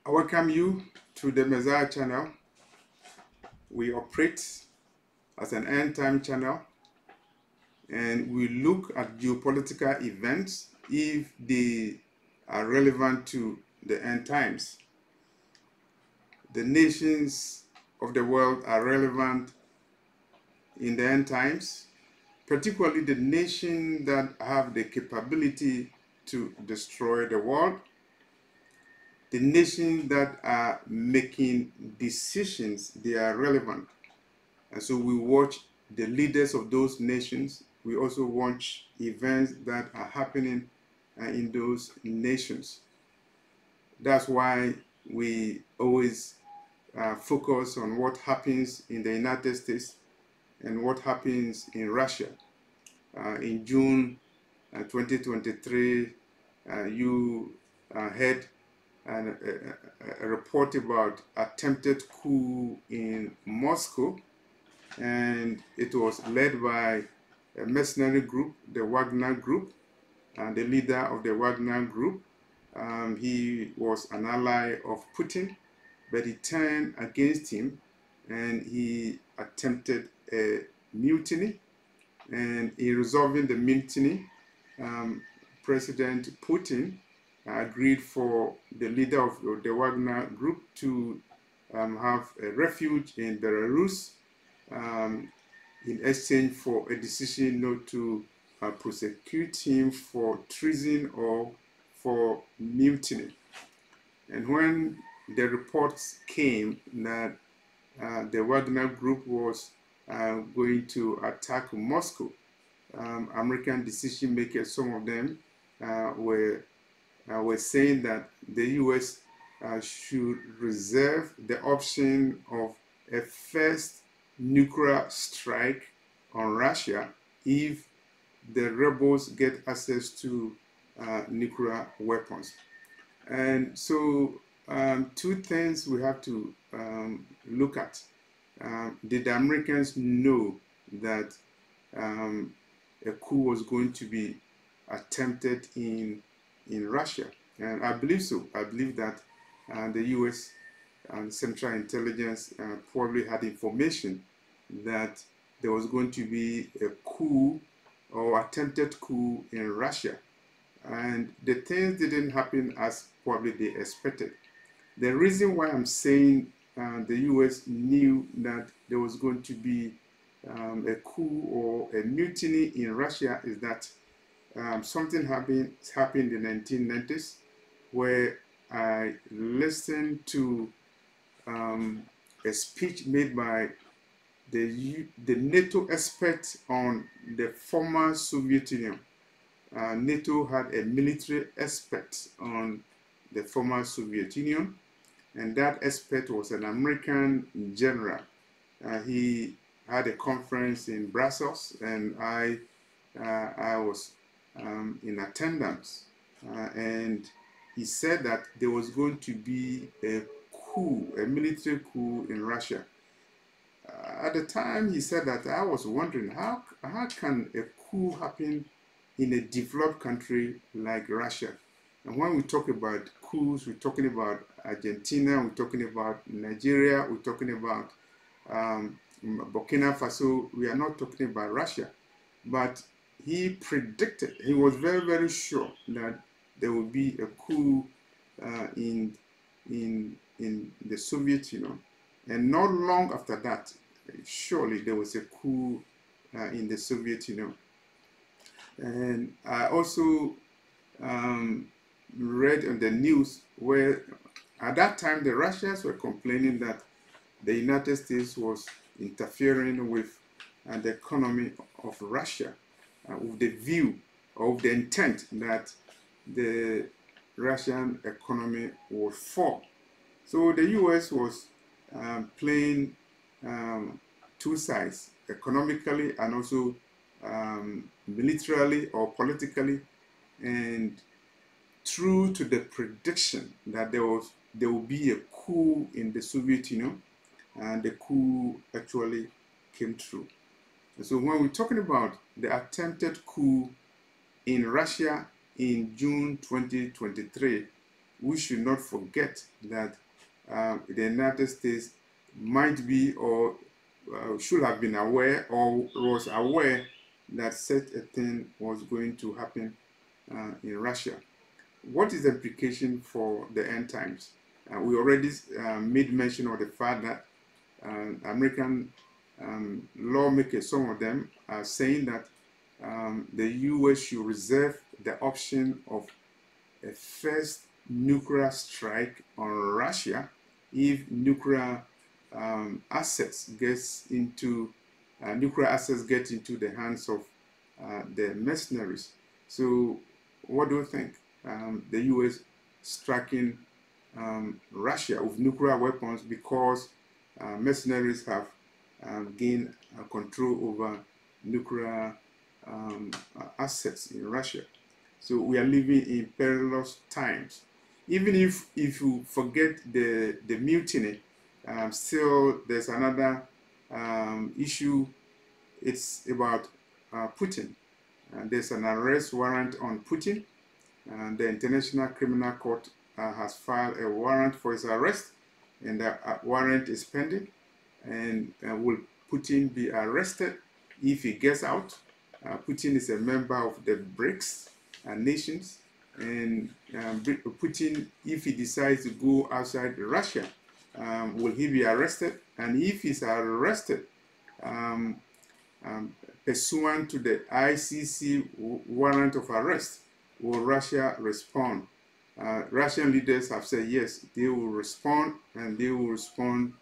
I welcome you to the Messiah channel. We operate as an end time channel and we look at geopolitical events if they are relevant to the end times. The nations of the world are relevant in the end times, particularly the nations that have the capability to destroy the world, the nations that are making decisions, they are relevant. And so we watch the leaders of those nations. We also watch events that are happening in those nations. That's why we always focus on what happens in the United States and what happens in Russia. In June 2023, you heard a report about attempted coup in Moscow, and it was led by a mercenary group, the Wagner Group, and the leader of the Wagner Group. He was an ally of Putin, but he turned against him and he attempted a mutiny. And in resolving the mutiny, President Putin agreed for the leader of the Wagner Group to have a refuge in Belarus in exchange for a decision not to prosecute him for treason or for mutiny. And when the reports came that the Wagner Group was going to attack Moscow, American decision makers, some of them were saying that the U.S. should reserve the option of a first nuclear strike on Russia if the rebels get access to nuclear weapons. And so two things we have to look at. Did the Americans know that a coup was going to be attempted in Russia? And I believe so. I believe that the U.S. and Central Intelligence probably had information that there was going to be a coup or attempted coup in Russia. And the things didn't happen as probably they expected. The reason why I'm saying the U.S. knew that there was going to be a coup or a mutiny in Russia is that something happened in the 1990s where I listened to a speech made by the NATO expert on the former Soviet Union. NATO had a military expert on the former Soviet Union, and that expert was an American general. He had a conference in Brussels, and I was in attendance, and he said that there was going to be a coup, a military coup in Russia. At the time he said that, I was wondering how can a coup happen in a developed country like Russia? And when we talk about coups, we're talking about Argentina, we're talking about Nigeria, we're talking about Burkina Faso. We are not talking about Russia. But he predicted, he was very, very sure that there would be a coup in the Soviet Union. And not long after that, surely there was a coup in the Soviet Union. And I also read on the news where at that time the Russians were complaining that the United States was interfering with the economy of Russia with the view of the intent that the Russian economy would fall. So the US was playing two sides, economically and also militarily or politically, and true to the prediction that there will be a coup in the Soviet Union, and the coup actually came true. And so when we're talking about the attempted coup in Russia in June 2023, we should not forget that the United States might be or should have been aware or was aware that such a thing was going to happen in Russia. What is the implication for the end times? We already made mention of the fact that American lawmakers, some of them, are saying that the US should reserve the option of a first nuclear strike on Russia if nuclear assets get into the hands of the mercenaries. So, what do you think? The US striking Russia with nuclear weapons because mercenaries have gained control over nuclear assets in Russia. So we are living in perilous times. Even if you forget the mutiny, still there's another issue. It's about Putin. There's an arrest warrant on Putin. The International Criminal Court has filed a warrant for his arrest, and the warrant is pending. And will Putin be arrested if he gets out? Putin is a member of the BRICS nations, and Putin, if he decides to go outside Russia, will he be arrested? And if he's arrested, pursuant to the ICC warrant of arrest, will Russia respond? Russian leaders have said yes, they will respond, and they will respond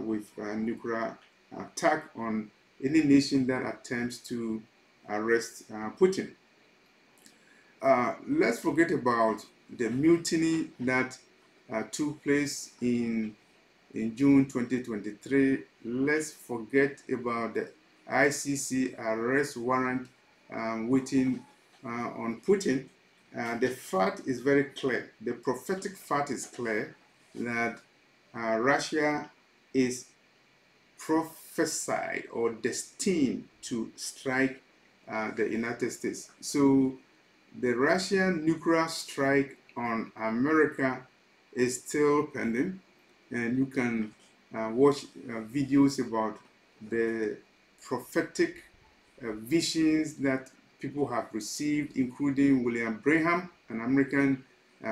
with a nuclear attack on any nation that attempts to arrest Putin. Let's forget about the mutiny that took place in June 2023. Let's forget about the ICC arrest warrant waiting on Putin. The fact is very clear. The prophetic fact is clear that Russia is prophesied or destined to strike the United States. So the Russian nuclear strike on America is still pending, and you can watch videos about the prophetic visions that people have received, including William Branham, an American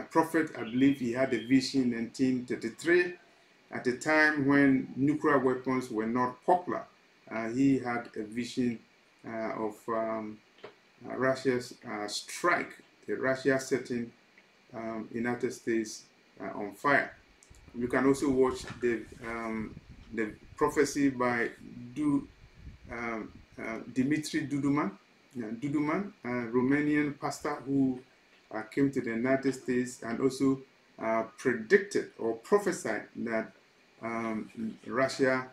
prophet. I believe he had a vision in 1933, at a time when nuclear weapons were not popular. He had a vision of Russia's strike, the Russia setting United States on fire. You can also watch the prophecy by Dimitri Duduman, a Romanian pastor who came to the United States and also predicted or prophesied that Russia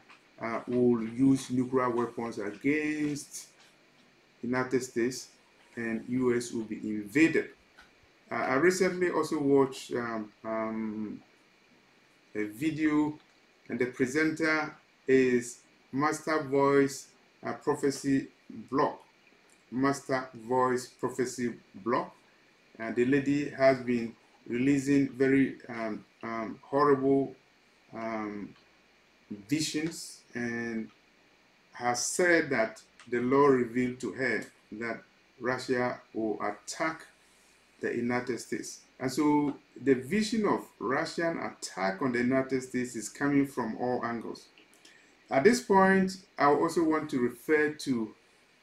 will use nuclear weapons against United States and US will be invaded. I recently also watched a video, and the presenter is Master Voice Prophecy Blog. Master Voice Prophecy Blog. The lady has been releasing very horrible visions, and has said that the Lord revealed to her that Russia will attack the United States. And so the vision of Russian attack on the United States is coming from all angles. At this point, I also want to refer to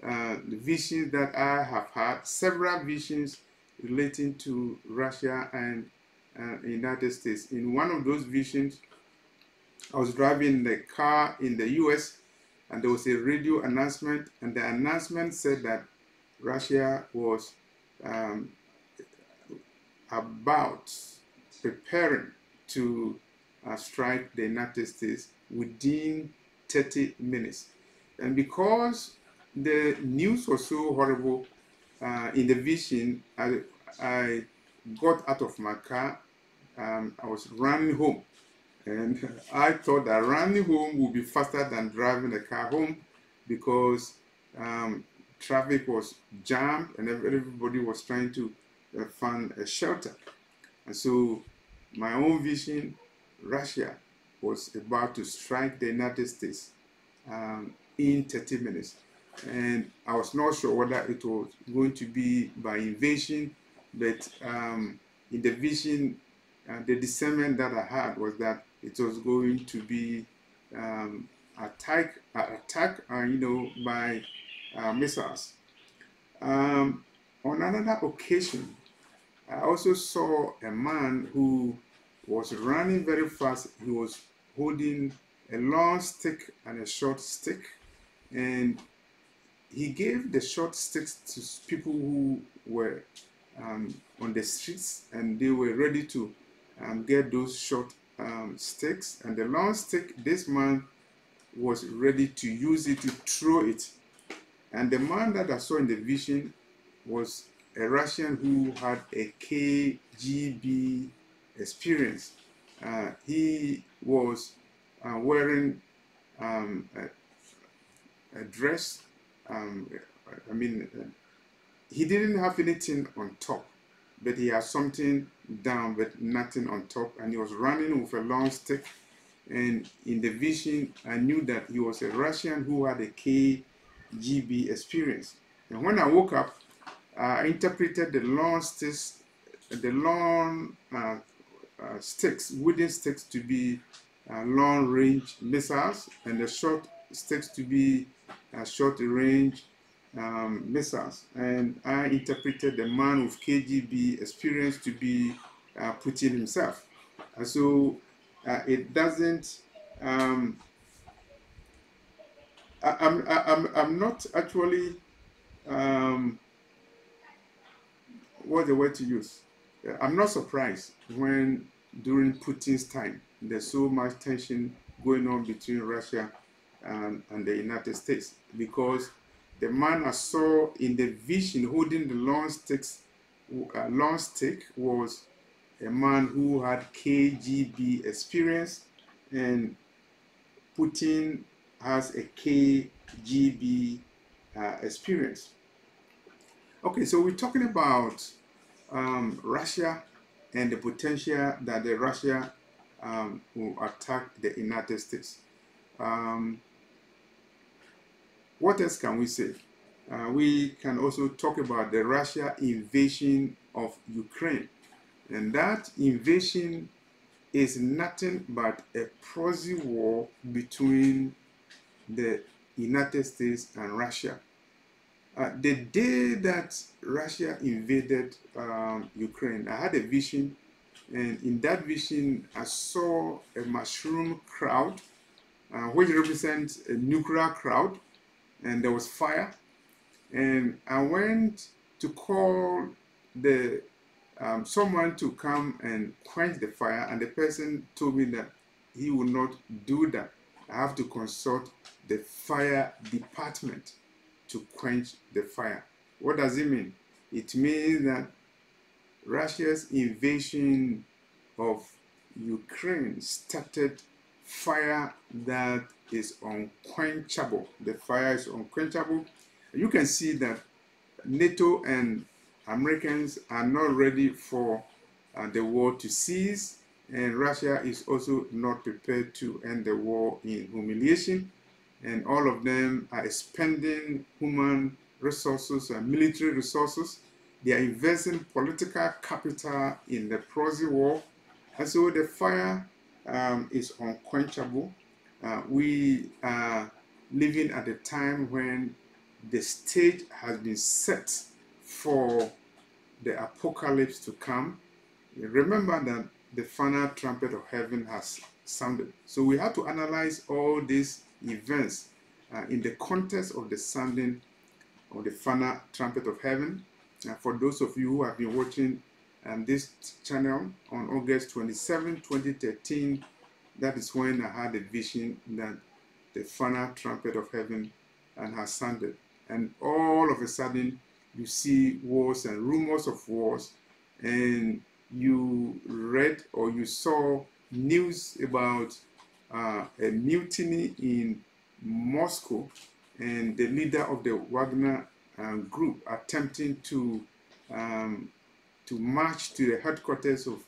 the visions that I have had, several visions relating to Russia and the United States. In one of those visions, I was driving the car in the US, and there was a radio announcement, and the announcement said that Russia was about preparing to strike the United States within 30 minutes. And because the news was so horrible in the vision, I got out of my car. I was running home, and I thought that running home would be faster than driving the car home, because traffic was jammed and everybody was trying to find a shelter. And so my own vision, Russia was about to strike the United States in 30 minutes. And I was not sure whether it was going to be by invasion, but in the vision, the discernment that I had was that it was going to be attack, by missiles. On another occasion, I also saw a man who was running very fast. He was holding a long stick and a short stick, and he gave the short sticks to people who were on the streets, and they were ready to get those short sticks. And the long stick, this man was ready to use it to throw it. And the man that I saw in the vision was a Russian who had a KGB experience. He was wearing a dress. He didn't have anything on top, but he had something down, but nothing on top. And he was running with a long stick. And in the vision, I knew that he was a Russian who had a KGB experience. And when I woke up, I interpreted the long sticks, wooden sticks, to be long-range missiles, and the short sticks to be short-range missiles. And I interpreted the man with KGB experience to be Putin himself. And so it doesn't. I'm not actually. What's the word to use? I'm not surprised when during Putin's time there's so much tension going on between Russia and the United States, because the man I saw in the vision holding the long stick was a man who had KGB experience, and Putin has a KGB experience. Okay, so we're talking about Russia and the potential that the Russia will attack the United States. What else can we say? We can also talk about the Russia invasion of Ukraine. And that invasion is nothing but a proxy war between the United States and Russia. The day that Russia invaded Ukraine, I had a vision, and in that vision, I saw a mushroom crowd, which represents a nuclear crowd, and there was fire. And I went to call the someone to come and quench the fire, and the person told me that he will not do that. I have to consult the fire department to quench the fire. What does it mean? It means that Russia's invasion of Ukraine started fire that is unquenchable. The fire is unquenchable. You can see that NATO and Americans are not ready for the war to cease, and Russia is also not prepared to end the war in humiliation. And all of them are expending human resources and military resources. They are investing political capital in the proxy war. And so the fire is unquenchable. We are living at a time when the stage has been set for the apocalypse to come. Remember that the final trumpet of heaven has sounded. So we have to analyze all these events in the context of the sounding of the final trumpet of heaven. For those of you who have been watching this channel on August 27, 2013, that is when I had a vision that the final trumpet of heaven has sounded. And all of a sudden, you see wars and rumors of wars, and you read or you saw news about a mutiny in Moscow, and the leader of the Wagner group attempting to march to the headquarters of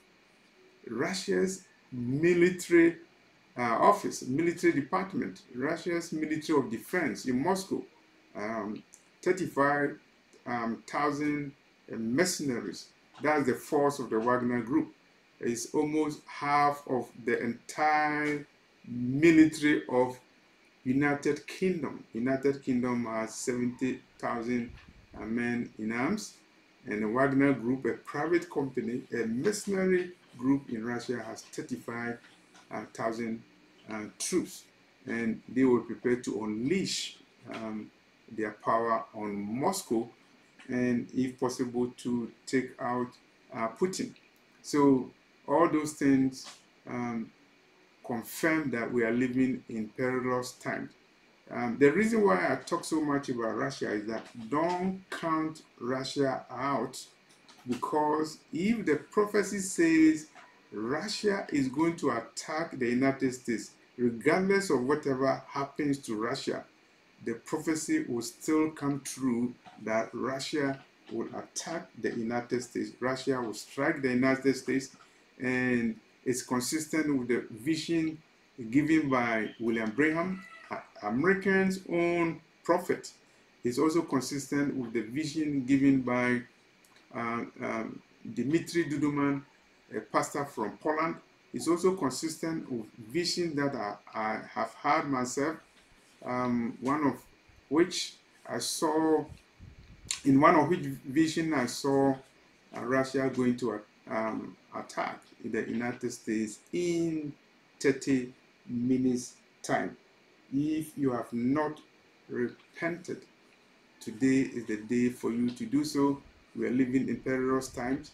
Russia's military office, military department, Russia's Ministry of Defense in Moscow, 35,000 mercenaries. That's the force of the Wagner Group. It's almost half of the entire military of United Kingdom. United Kingdom has 70,000 men in arms, and the Wagner Group, a private company, a mercenary group in Russia, has 35,000 troops, and they were prepared to unleash their power on Moscow, and if possible to take out Putin. So all those things confirm that we are living in perilous times. The reason why I talk so much about Russia is that don't count Russia out, because if the prophecy says Russia is going to attack the United States, regardless of whatever happens to Russia, the prophecy will still come true that Russia will attack the United States. Russia will strike the United States, and it's consistent with the vision given by William Branham, Americans' own prophet. It's also consistent with the vision given by Dmitry Duduman, a pastor from Poland. It's also consistent with vision that I have had myself, one of which I saw, in one of which vision I saw Russia going to attack the United States in 30 minutes time. If you have not repented, today is the day for you to do so. We are living in perilous times,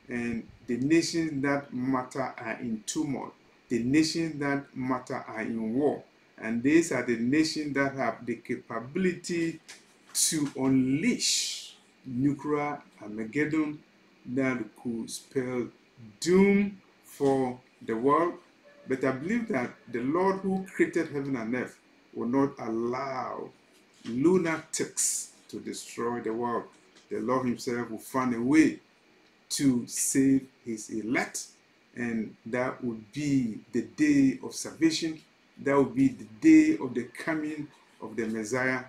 and the nations that matter are in turmoil. The nations that matter are in war, and these are the nations that have the capability to unleash nuclear Armageddon that could spell doom for the world. But I believe that the Lord who created heaven and earth will not allow lunatics to destroy the world. The Lord himself will find a way to save his elect, and that would be the day of salvation. That would be the day of the coming of the Messiah.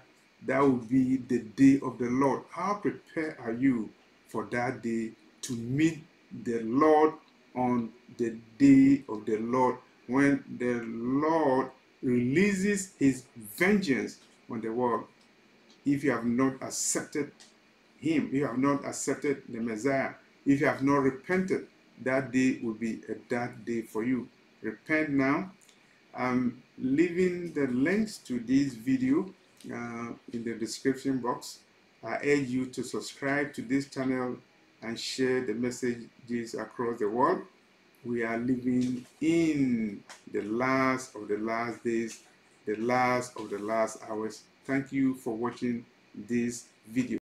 That would be the day of the Lord. How prepared are you for that day to meet the Lord on the day of the Lord, when the Lord releases his vengeance on the world? If you have not accepted him, if you have not accepted the Messiah, if you have not repented, that day will be a dark day for you. Repent now. I'm leaving the links to this video in the description box. I urge you to subscribe to this channel and share the messages across the world. We are living in the last of the last days, the last of the last hours. Thank you for watching this video.